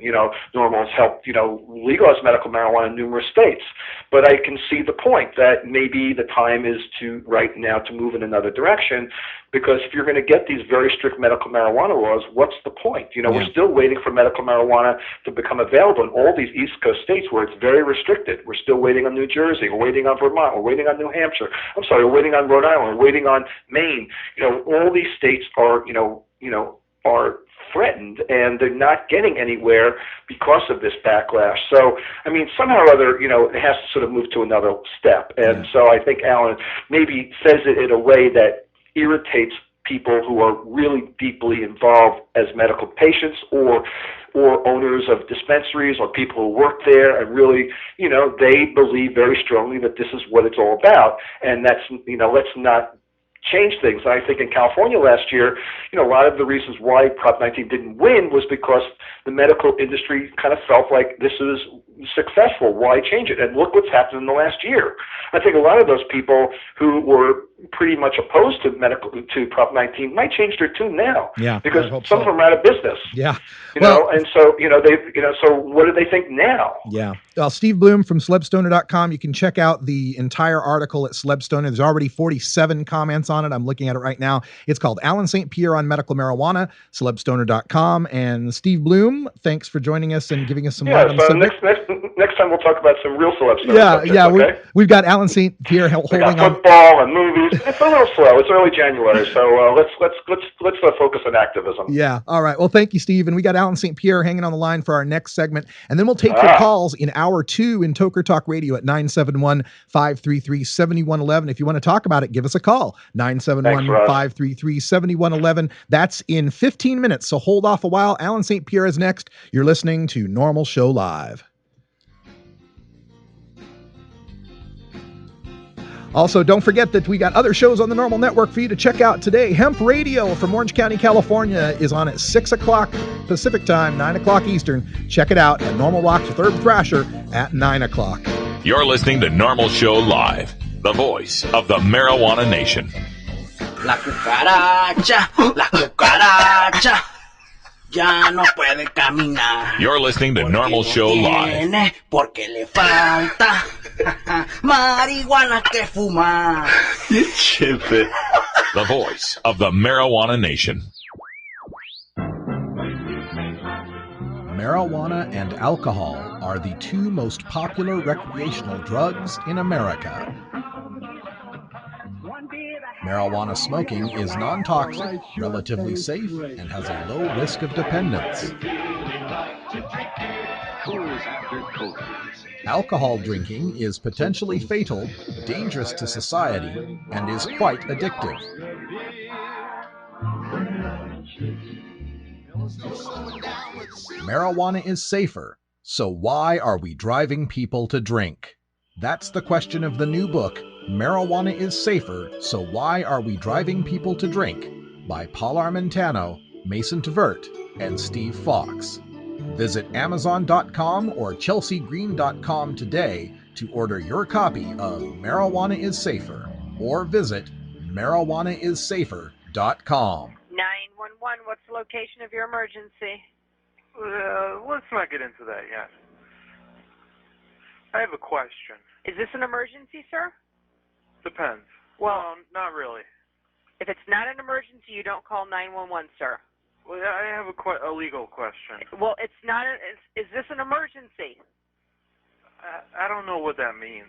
NORML has helped, legalize medical marijuana in numerous states. But I can see the point that maybe the time is right now to move in another direction, because if you're going to get these very strict medical marijuana laws, what's the point? We're still waiting for medical marijuana to become available in all these East Coast states where it's very restricted. We're still waiting on New Jersey. We're waiting on Vermont. We're waiting on New Hampshire. We're waiting on Rhode Island. We're waiting on Maine. All these states are, are threatened, and they're not getting anywhere because of this backlash. So, somehow or other, it has to sort of move to another step. And so I think Alan maybe says it in a way that irritates people who are really deeply involved as medical patients or owners of dispensaries or people who work there, and really, they believe very strongly that this is what it's all about. And that's, let's not change things. And I think in California last year, a lot of the reasons why Prop 19 didn't win was because the medical industry kind of felt like this is successful. Why change it? And look what's happened in the last year. I think a lot of those people who were pretty much opposed to Prop 19 might change their tune now. Yeah, because some of them are out of business. Yeah. And so, so what do they think now? Yeah. Well, Steve Bloom from celebstoner.com. You can check out the entire article at Celebstoner. There's already 47 comments on it. I'm looking at it right now. It's called Alan St. Pierre on Medical Marijuana, celebstoner.com. And Steve Bloom, thanks for joining us and giving us some light on the subject. Next time we'll talk about some real celebs. Okay? We've got Alan St. Pierre holding on. Football and movies. It's a little slow. It's early January, so let's focus on activism. Yeah. All right. Well, thank you, Steve. And we got Alan St. Pierre hanging on the line for our next segment, and then we'll take your calls in hour 2 in Toker Talk Radio at 971-533-7111. If you want to talk about it, give us a call. 971-533-7111. That's in 15 minutes. So hold off a while. Alan St. Pierre is next. You're listening to Normal Show Live. Also, don't forget that we got other shows on the Normal Network for you to check out today. Hemp Radio from Orange County, California is on at 6 o'clock Pacific Time, 9 o'clock Eastern. Check it out at Normal Rocks with Herb Thrasher at 9 o'clock. You're listening to Normal Show Live, the voice of the marijuana nation. La cucaracha, ya no puede caminar. You're listening to Normal Show Live. Porque le falta marihuana que fumar. The voice of the marijuana nation. Marijuana and alcohol are the two most popular recreational drugs in America. Marijuana smoking is non-toxic, relatively safe, and has a low risk of dependence. Alcohol drinking is potentially fatal, dangerous to society, and is quite addictive. Marijuana is safer, so why are we driving people to drink? That's the question of the new book, Marijuana is Safer, So Why Are We Driving People to Drink? By Paul Armentano, Mason Tvert, and Steve Fox. Visit Amazon.com or ChelseaGreen.com today to order your copy of Marijuana is Safer, or visit MarijuanaIsSafer.com. 911, what's the location of your emergency? Let's not get into that yet. I have a question. Is this an emergency, sir? Depends. Well, not really. If it's not an emergency, you don't call 911, sir. Well, I have a legal question. Well, it's not. Is this an emergency? I don't know what that means.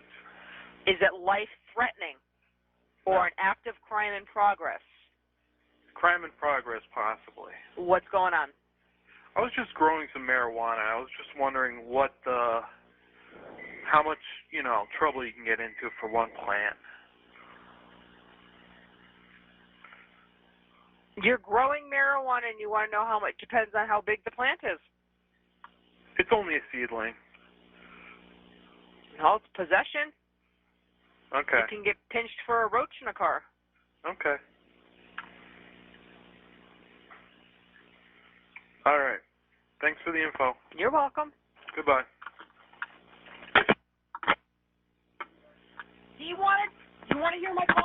Is it life-threatening or an active crime in progress? Crime in progress, possibly. What's going on? I was just growing some marijuana. I was just wondering how much, trouble you can get into for one plant. You're growing marijuana and you want to know how much. Depends on how big the plant is. It's only a seedling. No, it's possession. Okay. You can get pinched for a roach in a car. Okay. All right. Thanks for the info. You're welcome. Goodbye. Do you want to hear my call?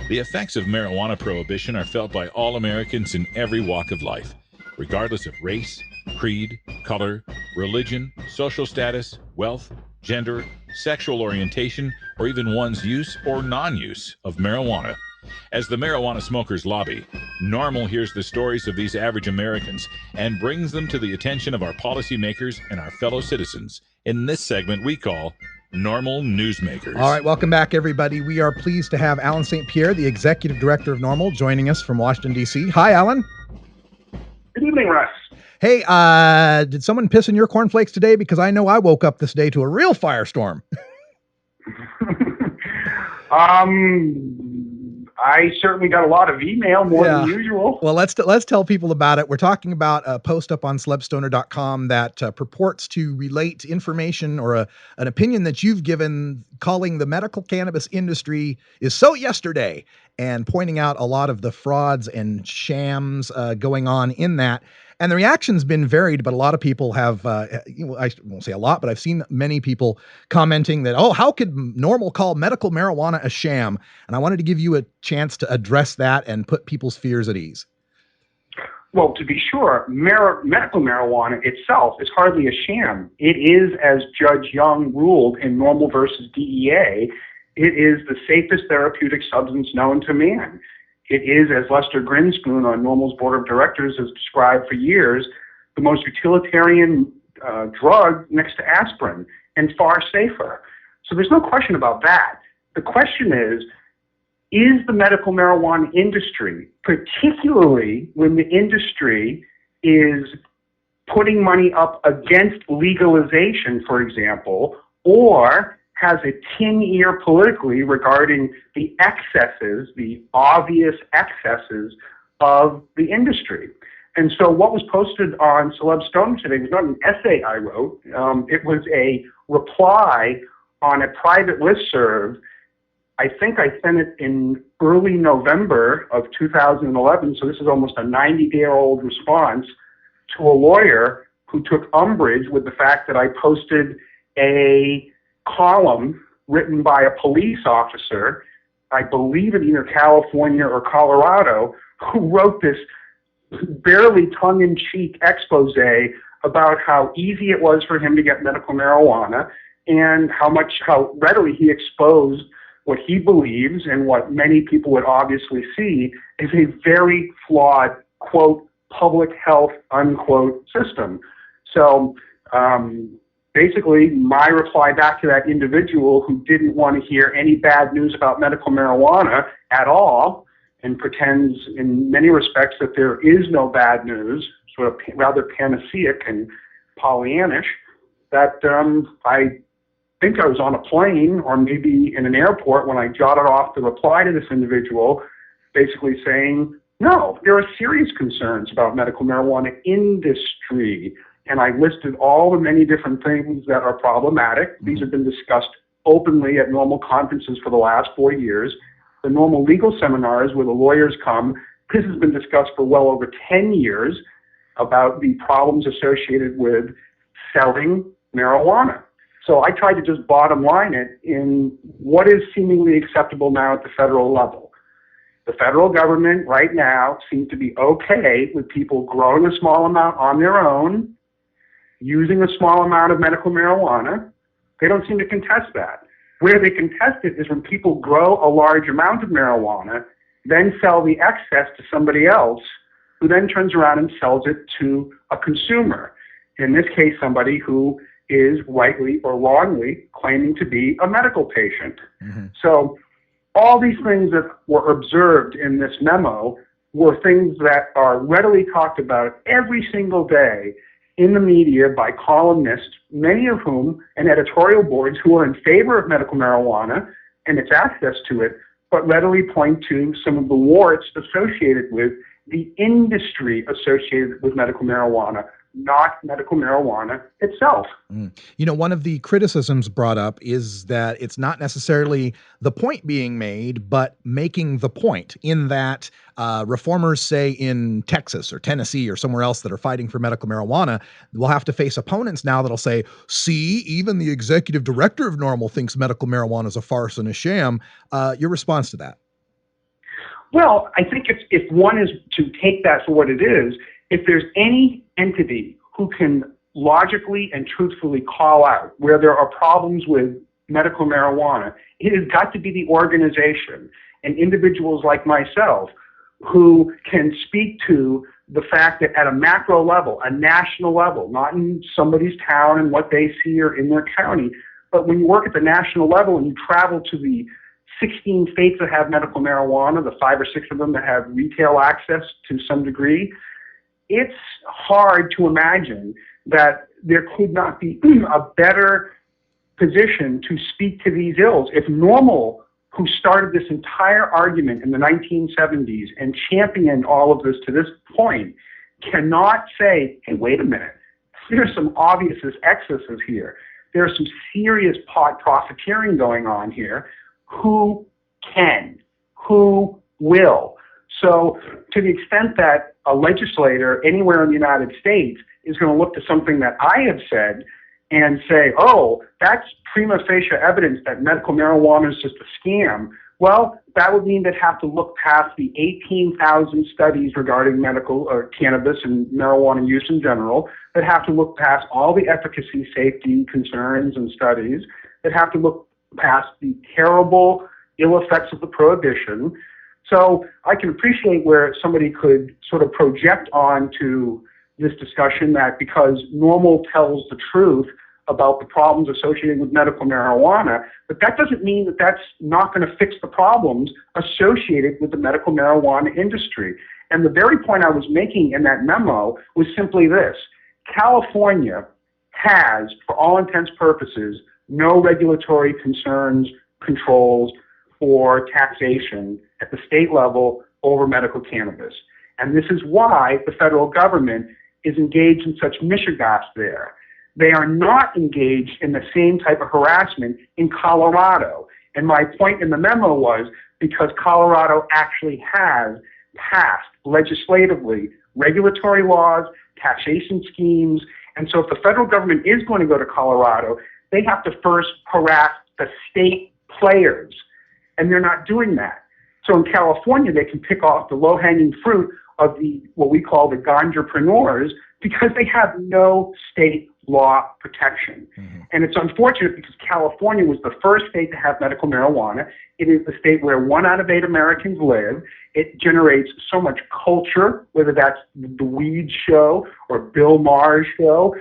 The effects of marijuana prohibition are felt by all Americans in every walk of life, regardless of race, creed, color, religion, social status, wealth, gender, sexual orientation, or even one's use or non-use of marijuana. As the marijuana smokers lobby, NORML hears the stories of these average Americans and brings them to the attention of our policymakers and our fellow citizens in this segment we call NORML Newsmakers. All right, welcome back, everybody. We are pleased to have Alan St. Pierre, the Executive Director of NORML, joining us from Washington, D.C. Hi, Alan. Good evening, Russ. Hey, did someone piss in your cornflakes today? Because I know I woke up this day to a real firestorm. I certainly got a lot of email, more than usual. Well, let's tell people about it. We're talking about a post up on celebstoner.com that purports to relate information or an opinion that you've given, calling the medical cannabis industry is so yesterday, and pointing out a lot of the frauds and shams going on in that. And the reaction's been varied, but a lot of people have, I won't say a lot, but I've seen many people commenting that, oh, how could NORML call medical marijuana a sham? And I wanted to give you a chance to address that and put people's fears at ease. Well, to be sure, medical marijuana itself is hardly a sham. It is, as Judge Young ruled in NORML versus DEA, it is the safest therapeutic substance known to man. It is, as Lester Grinspoon on NORML's board of directors has described for years, the most utilitarian drug next to aspirin and far safer. So there's no question about that. The question is the medical marijuana industry, particularly when the industry is putting money up against legalization, for example, or has a tin ear politically regarding the excesses, the obvious excesses of the industry. And so what was posted on Celeb Stoner today was not an essay I wrote. It was a reply on a private listserv. I think I sent it in early November of 2011, so this is almost a 90-day-old response to a lawyer who took umbrage with the fact that I posted a column written by a police officer, I believe in either California or Colorado, who wrote this barely tongue-in-cheek expose about how easy it was for him to get medical marijuana and how readily he exposed what he believes and what many people would obviously see is a very flawed, quote, public health, unquote, system. So, basically, my reply back to that individual who didn't want to hear any bad news about medical marijuana at all and pretends in many respects that there is no bad news, sort of rather panaceic and Pollyannish, that I think I was on a plane or maybe in an airport when I jotted off the reply to this individual, basically saying, no, there are serious concerns about medical marijuana industry. And I listed all the many different things that are problematic. These have been discussed openly at NORML conferences for the last 4 years. The NORML legal seminars where the lawyers come, this has been discussed for well over 10 years about the problems associated with selling marijuana. So I tried to just bottom line it in what is seemingly acceptable now at the federal level. The federal government right now seems to be okay with people growing a small amount on their own, using a small amount of medical marijuana. They don't seem to contest that. Where they contest it is when people grow a large amount of marijuana, then sell the excess to somebody else, who then turns around and sells it to a consumer. In this case, somebody who is rightly or wrongly claiming to be a medical patient. Mm-hmm. So all these things that were observed in this memo were things that are readily talked about every single day in the media by columnists, many of whom, and editorial boards who are in favor of medical marijuana and its access to it, but readily point to some of the warts associated with the industry associated with medical marijuana, not medical marijuana itself. You know, one of the criticisms brought up is that it's not necessarily the point being made, but making the point, in that reformers, say in Texas or Tennessee or somewhere else that are fighting for medical marijuana, will have to face opponents now that'll say, see, even the executive director of NORML thinks medical marijuana is a farce and a sham. Your response to that? Well, I think if one is to take that for what it is, if there's any entity who can logically and truthfully call out where there are problems with medical marijuana, it has got to be the organization and individuals like myself who can speak to the fact that at a macro level, a national level, not in somebody's town and what they see or in their county, but when you work at the national level and you travel to the 16 states that have medical marijuana, the 5 or 6 of them that have retail access to some degree, it's hard to imagine that there could not be a better position to speak to these ills. If NORML, who started this entire argument in the 1970s and championed all of this to this point, cannot say, hey, wait a minute, there's some obvious excesses here. There's some serious pot profiteering going on here. Who can? Who will? So to the extent that a legislator anywhere in the United States is going to look to something that I have said and say, oh, that's prima facie evidence that medical marijuana is just a scam, well, that would mean they'd have to look past the 18,000 studies regarding medical or cannabis and marijuana use in general. They'd have to look past all the efficacy, safety concerns and studies. They'd have to look past the terrible ill effects of the prohibition. So I can appreciate where somebody could sort of project onto this discussion that because NORML tells the truth about the problems associated with medical marijuana, but that doesn't mean that that's not going to fix the problems associated with the medical marijuana industry. And the very point I was making in that memo was simply this. California has, for all intents and purposes, no regulatory concerns, controls, or taxation at the state level over medical cannabis. And this is why the federal government is engaged in such mishegas there. They are not engaged in the same type of harassment in Colorado. And my point in the memo was because Colorado actually has passed legislatively regulatory laws, taxation schemes, and so if the federal government is going to go to Colorado, they have to first harass the state players, and they're not doing that. So in California, they can pick off the low-hanging fruit of the what we call the ganjapreneurs because they have no state law protection. Mm-hmm. And it's unfortunate because California was the first state to have medical marijuana. It is the state where 1 out of 8 Americans live. It generates so much culture, whether that's the Weed Show or Bill Maher's show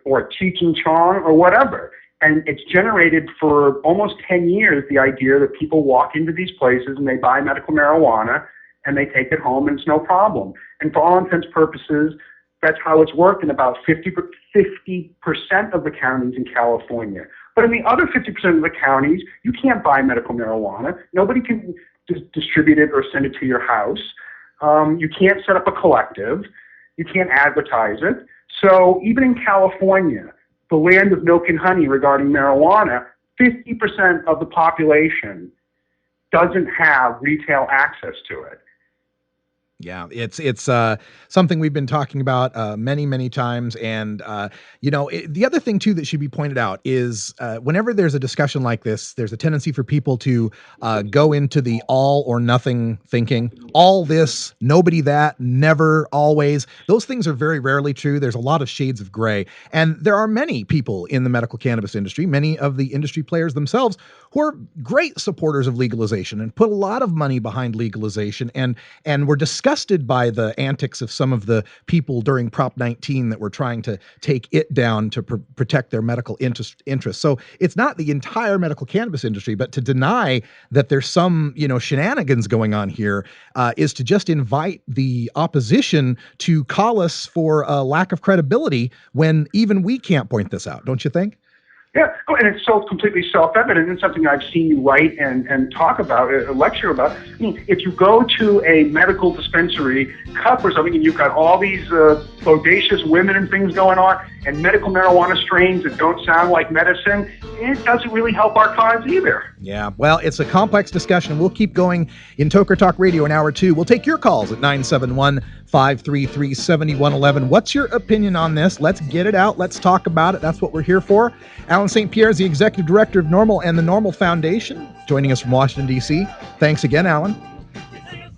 or Cheech and Chong or whatever. And it's generated for almost 10 years the idea that people walk into these places and they buy medical marijuana and they take it home and it's no problem. And for all intents and purposes, that's how it's worked in about 50% of the counties in California. But in the other 50% of the counties, you can't buy medical marijuana. Nobody can distribute it or send it to your house. You can't set up a collective. You can't advertise it. So even in California, the land of milk and honey regarding marijuana, 50% of the population doesn't have retail access to it. Yeah, it's something we've been talking about many times. And, the other thing, too, that should be pointed out is whenever there's a discussion like this, there's a tendency for people to go into the all or nothing thinking. All this, nobody that, never, always. Those things are very rarely true. There's a lot of shades of gray. And there are many people in the medical cannabis industry, many of the industry players themselves, who are great supporters of legalization and put a lot of money behind legalization and were disgusted by the antics of some of the people during Prop 19 that were trying to take it down to protect their medical interests. So it's not the entire medical cannabis industry, but to deny that there's some, shenanigans going on here is to just invite the opposition to call us for a lack of credibility when even we can't point this out. Don't you think? Yeah, and it's so completely self-evident. It's something I've seen you write and talk about, lecture about. I mean, if you go to a medical dispensary cup or something and you've got all these bodacious women and things going on and medical marijuana strains that don't sound like medicine, it doesn't really help our cause either. Yeah, well, it's a complex discussion. We'll keep going in Toker Talk Radio in hour 2. We'll take your calls at 971-533-7111. What's your opinion on this? Let's get it out. Let's talk about it. That's what we're here for. Alan St. Pierre is the executive director of NORML and the NORML Foundation, joining us from Washington, D.C. Thanks again, Alan.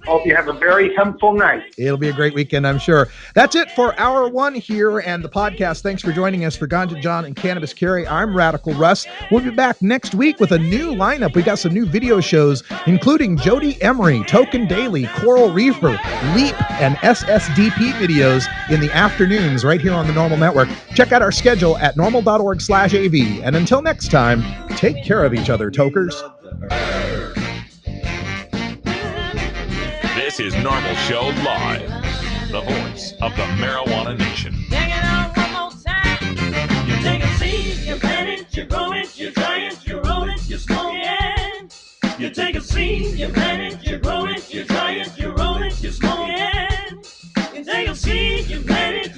Hope you have a very hempful night. It'll be a great weekend, I'm sure. That's it for hour one here and the podcast. Thanks for joining us for Ganja John and Cannabis Carry. I'm Radical Russ. We'll be back next week with a new lineup. We got some new video shows, including Jody Emery, Token Daily, Coral Reefer, Leap, and SSDP videos in the afternoons right here on the Normal Network. Check out our schedule at normal.org/AV. And until next time, take care of each other, tokers. This is Normal Show Live, the voice of the Marijuana Nation. Take it out one more time. You take a seed, you plant it, you grow it, you dry it, you roll it, you smoke it. You take a seed, you plant it, you grow it, you dry it, you roll it, you smoke it. You take a seed, you plant it,